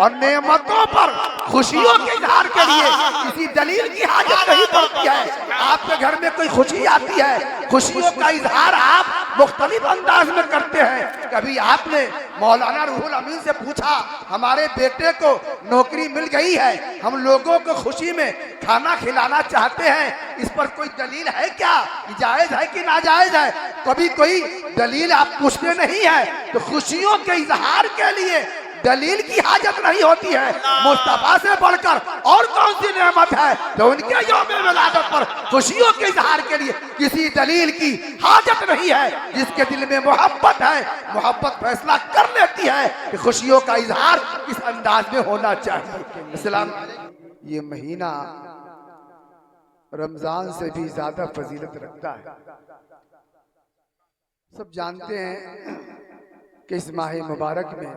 और नेमतों पर खुशियों के इजहार के लिए किसी दलील की हाजत नहीं पड़ती है। आपके घर में कोई खुशी आती है, खुशियों का इजहार आप मुख्तलिफ अंदाज में करते हैं। कभी आपने मौलाना रूहुल अमीन से पूछा, हमारे बेटे को नौकरी मिल गई है, हम लोगों को खुशी में खाना खिलाना चाहते हैं, इस पर कोई दलील है क्या, जायज है कि नाजायज है? कभी कोई दलील आप पूछते नहीं है। तो खुशियों के इजहार के लिए दलील की हाजत नहीं होती है। मुस्तफा से बढ़कर और कौन सी नेमत है जो उनके यौम विलादत पर खुशियों के इजहार के लिए किसी दलील की हाजत नहीं है। जिसके दिल में मोहब्बत है, मोहब्बत फैसला कर लेती है कि खुशियों का इजहार इस अंदाज में होना चाहिए। इस्लाम ये महीना रमजान से भी ज्यादा फजीलत रखता है। सब जानते हैं कि इस माह मुबारक में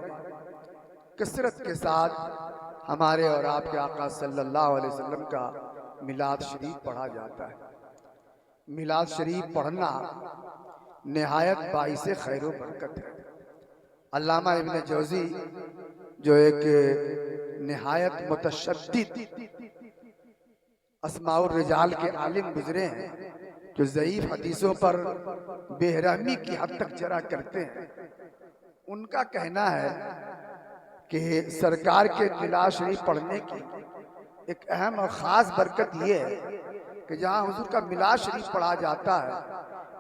कसरत के साथ हमारे और आपके आका सल्लल्लाहु अलैहि वसल्लम का मिलाद शरीफ पढ़ा जाता है। मिलाद शरीफ पढ़ना निहायत बाइस खैर बरकत है। अल्लामा इब्न जौज़ी जो एक निहायत मुतशद्दिद अस्माउर रिजाल के आलिम गुजरे हैं, जो ज़ईफ हदीसों पर बेरहमी की हद तक जरा करते हैं, उनका कहना है कि सरकार के मिलाद शरीफ पढ़ने की एक अहम और ख़ास बरकत ये है कि जहाँ हुजूर का मिलाद शरीफ पढ़ा जाता है,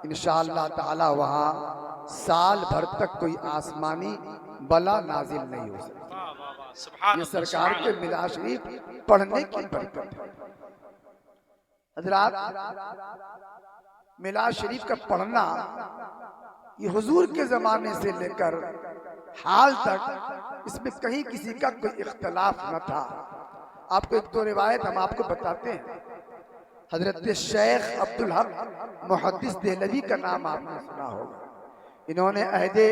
इंशाअल्लाह ताला वहाँ साल भर तक कोई आसमानी बला नाजिल नहीं हो सकती। ये सरकार के मिलाद शरीफ पढ़ने की बरकत है। हज़रात, मिलाद शरीफ का पढ़ना ये हुजूर के ज़माने से लेकर हाल तक इसमें कहीं किसी का कोई इख्तलाफ न था। आपको एक दो रिवायत हम आपको बताते हैं। हजरत शेख अब्दुल हक मुहद्दिस देहलवी का नाम आपने सुना होगा। इन्होंने अहदे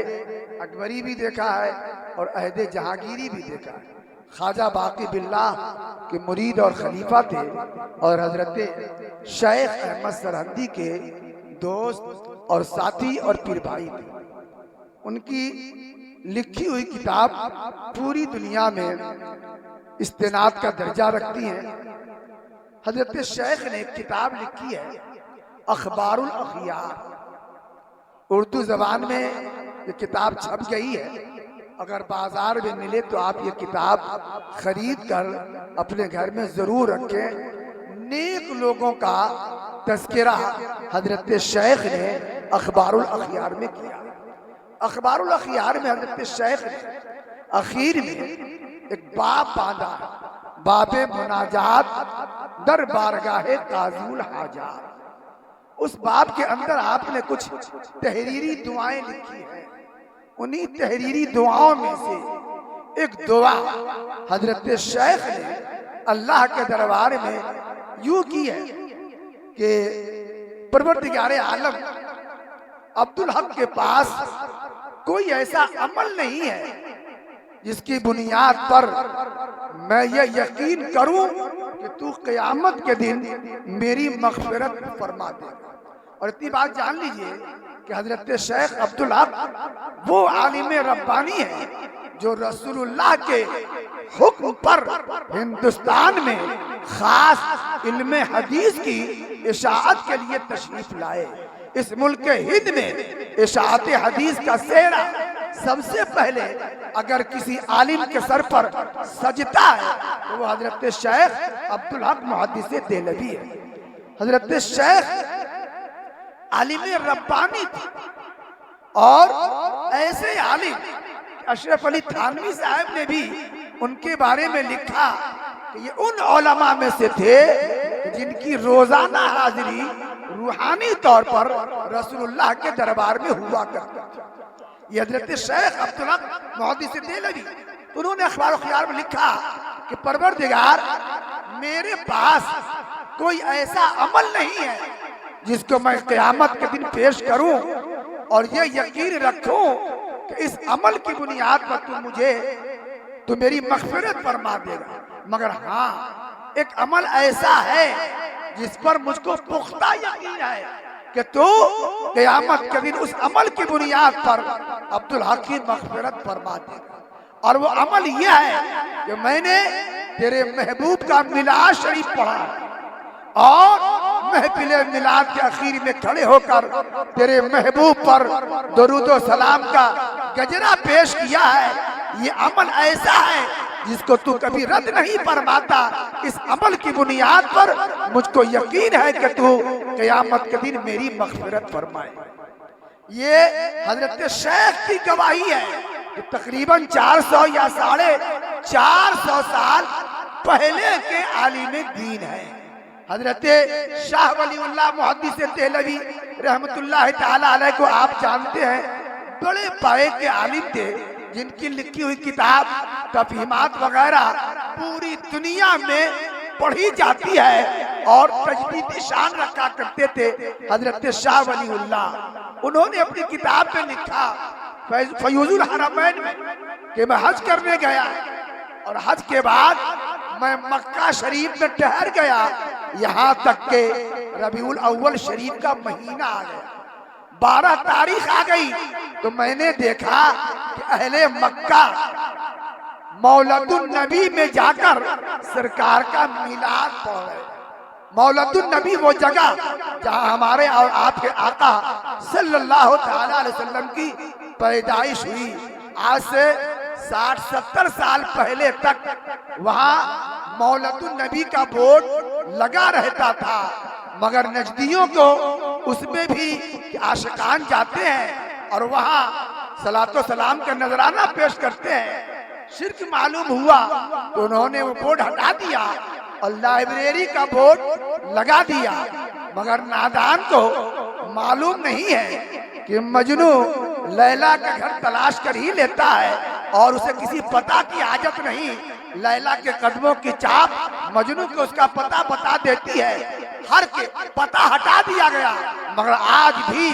अकबरी भी देखा है और अहदे जहांगीरी भी देखा है। ख्वाजा बाकी बिल्लाह के मुरीद और खलीफा थे और हजरत शेख अहमद सरहंदी के दोस्त और साथी और पीर भाई थे। उनकी लिखी हुई किताब पूरी दुनिया में इस्तेनाद का दर्जा रखती है। हजरत शेख ने एक किताब लिखी है अखबारुल अखियार। उर्दू जबान में ये किताब छप गई है। अगर बाजार में मिले तो आप ये किताब खरीद कर अपने घर में जरूर रखें। नेक लोगों का तज़किरा हजरत शेख ने अखबारुल अखियार में किया। अखबारुल अखियार में हजरत शेख ने आखिर में एक बाब बांधा, बाबे मुनाजात दर बारगाहे काज़ुल हाजात। उस बाब के अंदर आपने कुछ तहरीरी दुआएं लिखी हैं। उन्हीं तहरीरी दुआओं में से एक दुआ हजरत शेख ने अल्लाह के दरबार में यूं की है कि परवरदिगारे आलम अब्दुल हक के पास कोई ऐसा अमल नहीं है जिसकी बुनियाद पर मैं ये यकीन करूं कि तू क़यामत के दिन मेरी मग़फ़िरत फरमा देगा। और इतनी बात जान लीजिए कि हजरत शेख अब्दुल हक वो आलिम रब्बानी है जो रसूलुल्लाह के हुक्म पर हिंदुस्तान में खास इल्म हदीस की इशाअत के लिए तशरीफ लाए। इस मुल्क के हिंद में इशाअत हदीस का सेहरा सबसे पहले अगर किसी आलिम के सर पर सजता है तो वो हजरत शेख अब्दुल हक मुहद्दिस देहलवी है। हजरत शेख आलिम रब्बानी थे और ऐसे आलिम अशरफ अली थानवी साहब ने भी उनके बारे में लिखा कि ये उन उलमा में से थे जिनकी रोजाना हाजिरी रूहानी तौर पर रसूलुल्लाह के दरबार में हुआ करता था। ये हजरत शेख अब्दुल हक मुहद्दिस देहलवी, उन्होंने अखबार ख़ियार में लिखा कि परवरदिगार मेरे पास कोई ऐसा अमल नहीं है जिसको मैं क़यामत के दिन पेश करूं और ये यकीन रखूं कि इस अमल की बुनियाद पर तू मेरी मग़फ़िरत फरमा देगा। मगर हाँ, एक अमल ऐसा है जिस पर मुझको पुख्ता यकीन है कि तू क़यामत के दिन उस अमल की बुनियाद पर अब्दुल हक की मग़फ़िरत फरमा देगा। और वो अमल यह है कि मैंने तेरे महबूब का मिलाद शरीफ पढ़ा और महफिल मिलाद के आखिर में खड़े होकर तेरे महबूब पर दरूदो सलाम का गजरा पेश किया है। ये अमल ऐसा है जिसको तू कभी रद्द नहीं फरमाता। इस अमल की बुनियाद पर मुझको यकीन है कि तू क़यामत के दिन मेरी मग़फ़िरत फरमाए। ये हजरत शेख की गवाही है कि तकरीबन 400 या 450 साल पहले के आलिम दीन है। हजरत शाह वलीउल्लाह मुहद्दिस देहलवी रहमतुल्लाह ताला अलैह को आप जानते हैं, बड़े पाए के आलिम थे जिनकी लिखी हुई किताब तफहीमात वगैरह पूरी दुनिया में पढ़ी जाती है और तजदीदी शान रखा करते थे। हजरत शाह वलीउल्लाह उन्होंने अपनी किताब में लिखा फयूजुल हरमैन में कि मैं हज करने गया और हज के बाद मैं मक्का शरीफ में ठहर गया, यहाँ तक के रबीउल अव्वल शरीफ का महीना आ गया, 12 तारीख आ गई तो मैंने देखा कि अहले मक्का मौलदुन नबी में जाकर सरकार का मिलाद पढ़ रहे। मौलदुन नबी वो जगह जहाँ हमारे और आपके आका सल्लल्लाहु ताला अलैहि वसल्लम की पैदाइश हुई। आज से 60-70 साल पहले तक वहाँ मौलदुन नबी का बोर्ड लगा रहता था, मगर नजदियों को उसमें भी आशिकान जाते हैं और वहाँ सलातो सलाम का नजराना पेश करते हैं। शिर्क मालूम हुआ तो उन्होंने वो बोर्ड हटा दिया और लाइब्रेरी का बोर्ड लगा दिया, मगर नादान को मालूम नहीं है कि मजनू लैला का घर तलाश कर ही लेता है और उसे किसी पता की हाजत नहीं। लैला के कदमों की चाप मजनू को उसका पता बता देती है। हर के पता हटा दिया गया, मगर आज भी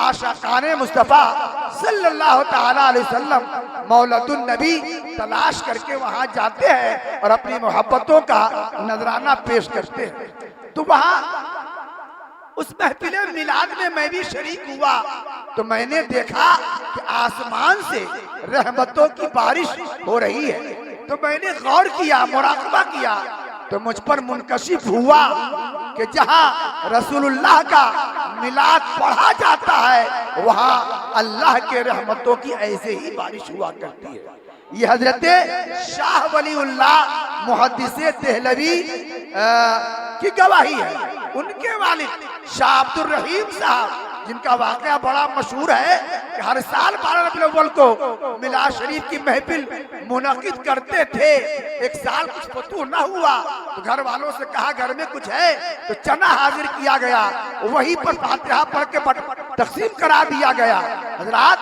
आशिकाने मुस्तफा सल्लल्लाहु ताला अलैहि वसल्लम मौलदुन नबी तलाश करके वहां जाते हैं और अपनी मोहब्बतों का नजराना पेश करते हैं। तो वहां उस महफिल मिलाद में मैं भी शरीक हुआ तो मैंने देखा कि आसमान से रहमतों की बारिश हो रही है। तो मैंने गौर किया, मुराकबा किया तो मुझ पर मुनकशिफ हुआ कि जहां रसूलुल्लाह का मिलाद पढ़ा जाता है वहां अल्लाह के रहमतों की ऐसे ही बारिश हुआ करती है। ये हजरत शाह वलीउल्लाह मुहद्दिस देहलवी की गवाही है। उनके वालिद शाह अब्दुल रहीम साहब, जिनका वाकया बड़ा मशहूर है कि हर साल 12 रबीउल अव्वल को मिलाद शरीफ की महफिल मुनक़िद करते थे। एक साल कुछ फतू न हुआ तो घर वालों से कहा घर में कुछ है तो चना हाजिर किया गया, वहीं पर फातिहा पढ़ के तकसीम करा दिया गया। हजरात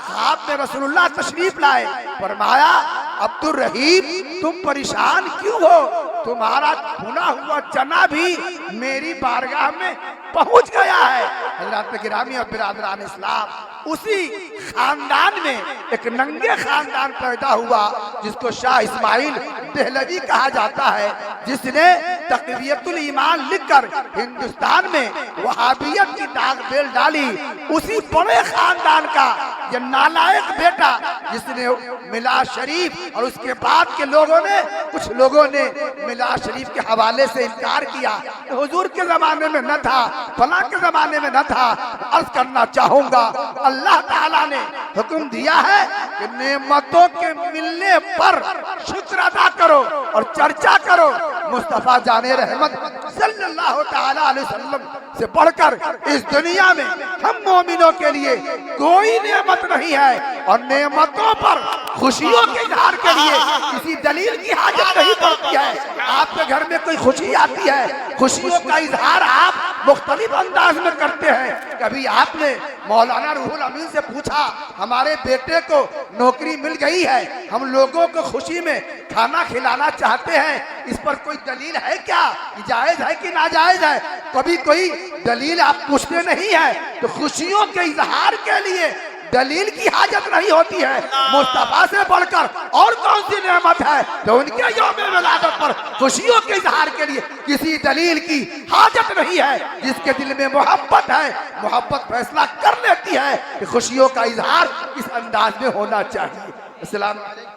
ख्वाब में रसूलुल्लाह तशरीफ लाए, फरमाया अब्दुल रहीम तुम परेशान क्यों हो, तुम्हारा भुना हुआ चना भी मेरी बारगाह में पहुंच गया है। हजरात गिरामी और बिरादरान इस्लाम, उसी खानदान में एक नंगे खानदान पैदा हुआ जिसको शाह इस्माइल देहलवी कहा जाता है, जिसने तक़वियतुल ईमान लिखकर हिंदुस्तान में वहाबियत की दाग बेल डाली। उसी बड़े खानदान का ये नालायक बेटा जिसने मिलाद शरीफ, और उसके बाद के लोगों ने, कुछ लोगों ने मिलाद शरीफ के हवाले से इनकार किया, हुजूर के जमाने में न था, फलां के जमाने में न था। अर्ज करना चाहूंगा, अल्लाह ताला ने हुक्म दिया है कि नेमतों के मिलने पर शुक्र अदा करो और चर्चा करो। मुस्तफा जाने रहमत सल्लल्लाहु ताला अलैहि वसल्लम से बढ़कर इस दुनिया में हम मोमिनों के लिए कोई नेमत नहीं है, और नेमतों पर खुशियों के इजहार के लिए किसी दलील की हाजत नहीं पड़ती है। आपके घर में कोई खुशी आती है, खुशियों का इजहार आप मुख्तलिफ अंदाज में करते हैं। कभी आपने मौलाना रूहुल अमीन से पूछा, हमारे बेटे को नौकरी मिल गई है, हम लोगों को खुशी में खाना खिलाना चाहते हैं, इस पर कोई दलील है क्या, जायज है कि नाजायज है? कभी कोई दलील आप पूछते नहीं है। तो खुशियों के इजहार के लिए दलील की हाजत नहीं होती है। मुस्तफा से बढ़कर और कौन सी नेमत है तो उनके यौम विलादत पर खुशियों के इजहार के लिए किसी दलील की हाजत नहीं है। जिसके दिल में मोहब्बत है, मोहब्बत फैसला कर लेती है कि खुशियों का इजहार इस अंदाज में होना चाहिए। अस्सलाम वालेकुम।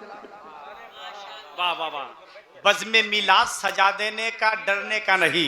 वाह वाह वाह। बज़्म मिलाद सजा देने का, डरने का नहीं।